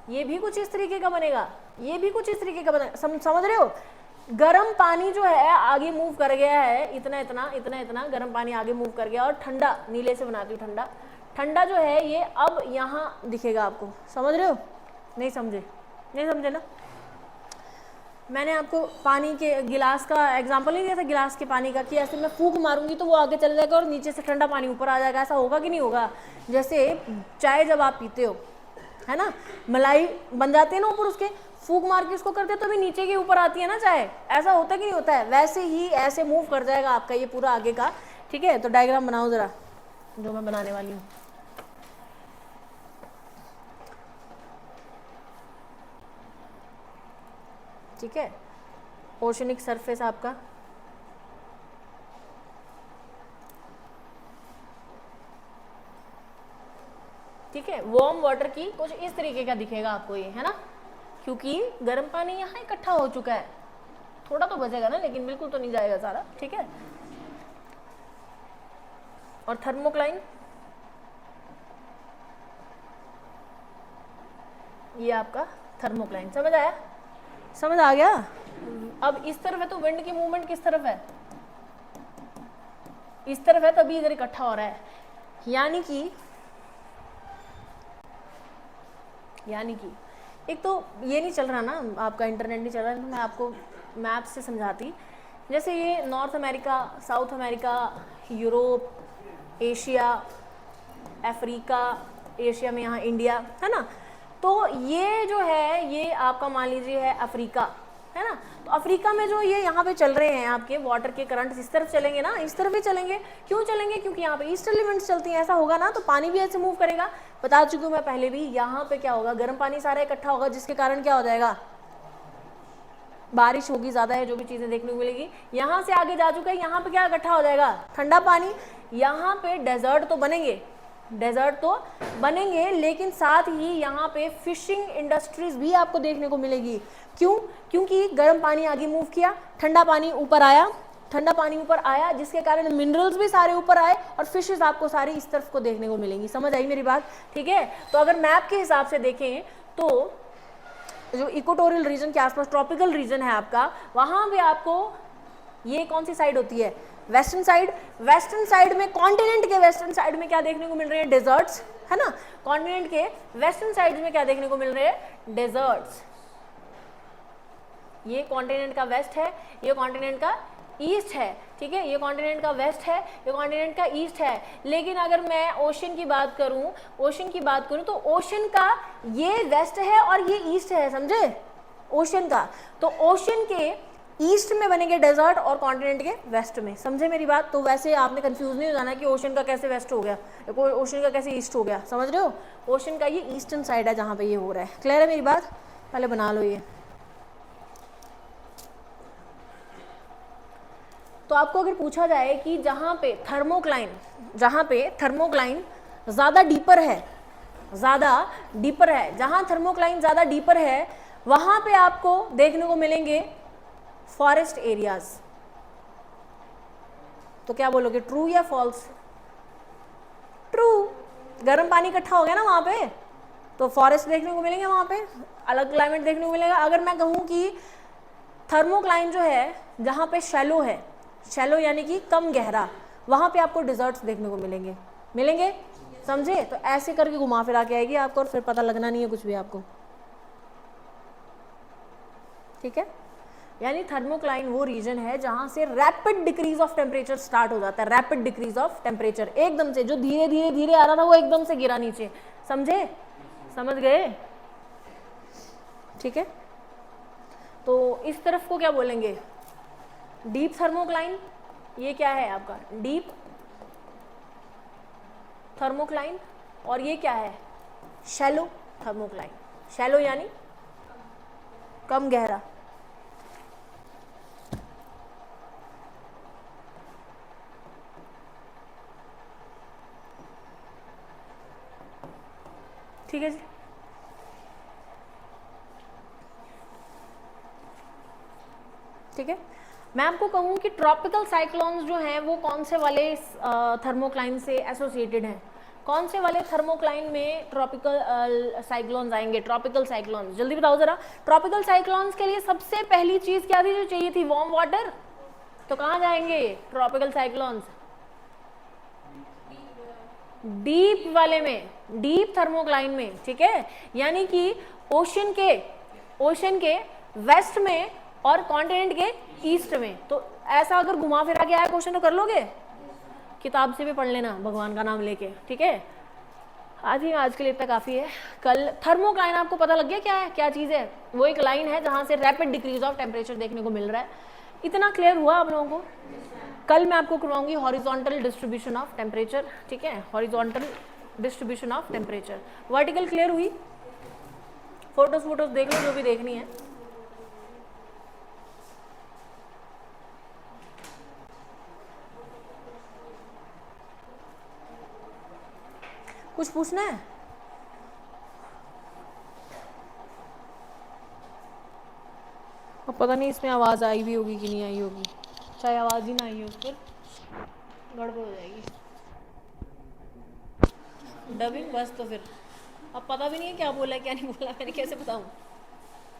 ये भी कुछ इस तरीके का बनेगा, ये भी कुछ इस तरीके का बनेगा, समझ रहे हो। गर्म पानी जो है आगे मूव कर गया है, इतना इतना इतना इतना गर्म पानी आगे मूव कर गया, और ठंडा, नीले से बनाती हूँ ठंडा, ठंडा जो है ये अब यहाँ दिखेगा आपको। समझ रहे हो, नहीं समझे ना। मैंने आपको पानी के गिलास का एग्जांपल नहीं दिया था, गिलास के पानी का, कि ऐसे मैं फूंक मारूंगी तो वो आगे चल जाएगा और नीचे से ठंडा पानी ऊपर आ जाएगा, ऐसा होगा कि नहीं होगा। जैसे चाय जब आप पीते हो, है ना, मलाई बन जाती है ना ऊपर, उसके फूंक मार के उसको करते तो भी नीचे के ऊपर आती है ना चाय, ऐसा होता है कि नहीं होता है। वैसे ही ऐसे मूव कर जाएगा आपका ये पूरा आगे का। ठीक है, तो डायग्राम बनाओ जरा, जो मैं बनाने वाली हूँ। ठीक है, ओशनिक सरफेस आपका, ठीक है, वार्म वाटर की कुछ इस तरीके का दिखेगा आपको ये, है ना, क्योंकि गर्म पानी यहाँ इकट्ठा हो चुका है। थोड़ा तो बचेगा ना, लेकिन बिल्कुल तो नहीं जाएगा सारा, ठीक है। और थर्मोक्लाइन, ये आपका थर्मोक्लाइन, समझ आया, समझ आ गया। अब इस तरफ है तो विंड की मूवमेंट किस तरफ है, इस तरफ है, तभी इधर इकट्ठा हो रहा है। यानी कि एक तो ये नहीं चल रहा ना, आपका इंटरनेट नहीं चल रहा है, तो मैं आपको मैप से समझाती। जैसे ये north America, south America, Europe, Asia, Africa, Asia में यहाँ इंडिया, है ना। तो ये जो है ये आपका मान लीजिए है अफ्रीका, है ना। तो अफ्रीका में जो ये यहाँ पे चल रहे हैं आपके वाटर के करंट इस तरफ चलेंगे ना, इस तरफ भी चलेंगे। क्यों चलेंगे, क्योंकि यहाँ पे ईस्टर्ली विंड्स चलती हैं। ऐसा होगा ना तो पानी भी ऐसे मूव करेगा। बता चुकी हूँ मैं पहले भी, यहाँ पे क्या होगा, गर्म पानी सारा इकट्ठा होगा, जिसके कारण क्या हो जाएगा, बारिश होगी, ज्यादा है, जो भी चीजें देखने को मिलेगी। यहाँ से आगे जा चुका है, यहाँ पे क्या इकट्ठा हो जाएगा, ठंडा पानी। यहाँ पे डेजर्ट तो बनेंगे, लेकिन साथ ही यहाँ पे फिशिंग इंडस्ट्रीज भी आपको देखने को मिलेगी। क्यों, क्योंकि गर्म पानी आगे मूव किया, ठंडा पानी ऊपर आया, जिसके कारण मिनरल्स भी सारे ऊपर आए और फिशेस आपको सारी इस तरफ को देखने को मिलेंगी। समझ आई मेरी बात, ठीक है। तो अगर मैप के हिसाब से देखें तो जो इक्वेटोरियल रीजन के आसपास ट्रॉपिकल रीजन है आपका, वहां पे आपको ये कौन सी साइड होती है, वेस्टर्न साइड में, कॉन्टिनेंट के वेस्टर्न साइड में क्या देखने को मिल रहे हैं, डेजर्ट्स, है ना। कॉन्टिनेंट के वेस्टर्न साइड में क्या देखने को मिल रहे हैं, डेजर्ट्स। ये कॉन्टिनेंट का वेस्ट है, ये कॉन्टिनेंट का ईस्ट है, ठीक है। ये कॉन्टिनेंट का वेस्ट है, ये कॉन्टिनेंट का ईस्ट है। लेकिन अगर मैं ओशन की बात करूं तो ओशन का ये वेस्ट है और ये ईस्ट है, समझे, ओशन का। तो ओशन के ईस्ट में बनेंगे डेजर्ट और कॉन्टिनेंट के वेस्ट में, समझे मेरी बात। तो वैसे आपने कंफ्यूज नहीं हो जाना कि ओशन का कैसे वेस्ट हो गया, ओशन का कैसे ईस्ट हो गया, समझ रहे हो। ओशन का ये ईस्टर्न साइड है जहां पे ये हो रहा है। क्लियर है मेरी बात, पहले बना लो ये। तो आपको अगर पूछा जाए कि जहां पे थर्मोक्लाइन ज्यादा डीपर है, जहां थर्मोक्लाइन ज्यादा डीपर है, वहां पे आपको देखने को मिलेंगे फॉरेस्ट एरियाज। तो क्या बोलोगे, ट्रू या फॉल्स, ट्रू। गर्म पानी इकट्ठा हो गया ना वहां पे, तो फॉरेस्ट देखने को मिलेंगे, वहां पे अलग क्लाइमेट देखने को मिलेगा। अगर मैं कहूं कि थर्मोक्लाइन जो है जहां पे शैलो है, शैलो यानी कि कम गहरा, वहां पे आपको डिजर्ट्स देखने को मिलेंगे, समझे। तो ऐसे करके घुमा फिरा के आएगी आपको, और फिर पता लगना नहीं है कुछ भी आपको, ठीक है। यानी थर्मोक्लाइन वो रीजन है जहां से rapid decrease of temperature start हो जाता है। रैपिड डिक्रीज ऑफ टेम्परेचर, एकदम से, जो धीरे धीरे आ रहा था वो एकदम से गिरा नीचे, समझ गए, ठीक है। तो इस तरफ को क्या बोलेंगे, डीप थर्मोक्लाइन। ये क्या है आपका, डीप थर्मोक्लाइन। और ये क्या है, शैलो थर्मोक्लाइन। शैलो यानी कम गहरा। ठीक है जी, ठीक है। मैं आपको कहूँ कि ट्रॉपिकल साइक्लोन्स जो हैं वो कौन से वाले थर्मोक्लाइन से एसोसिएटेड हैं, कौन से वाले थर्मोक्लाइन में ट्रॉपिकल साइक्लोन्स आएंगे, ट्रॉपिकल साइक्लोन्स, जल्दी बताओ जरा। ट्रॉपिकल साइक्लोन्स के लिए सबसे पहली चीज क्या थी जो चाहिए थी, वार्म वाटर। तो कहाँ जाएंगे ट्रॉपिकल साइक्लोन्स, डीप वाले में, डीप थर्मोक्लाइन में, ठीक है। यानी कि ओशन के वेस्ट में और कॉन्टिनेंट के ईस्ट में। तो ऐसा अगर घुमा फिरा के आया क्वेश्चन तो कर लोगे, किताब से भी पढ़ लेना भगवान का नाम लेके, ठीक है। आज के लिए इतना काफी है। कल थर्मोक्लाइन आपको पता लग गया क्या है, क्या चीज है। वो एक लाइन है जहां से रैपिड डिक्रीज ऑफ टेम्परेचर देखने को मिल रहा है। इतना क्लियर हुआ आप लोगों को। कल मैं आपको करवाऊंगी हॉरिजॉन्टल डिस्ट्रीब्यूशन ऑफ टेम्परेचर, ठीक है, horizontal distribution of temperature. Vertical clear हुई, फोटोज देख लो जो भी देखनी है। कुछ पूछना है? अब पता नहीं इसमें आवाज़ आई भी होगी कि नहीं आई होगी, चाहे आवाज़ ही ना आई हो फिर गड़बड़ हो जाएगी डबिंग बस। तो फिर अब पता भी नहीं है क्या बोला क्या नहीं बोला, मैंने कैसे बताऊँ।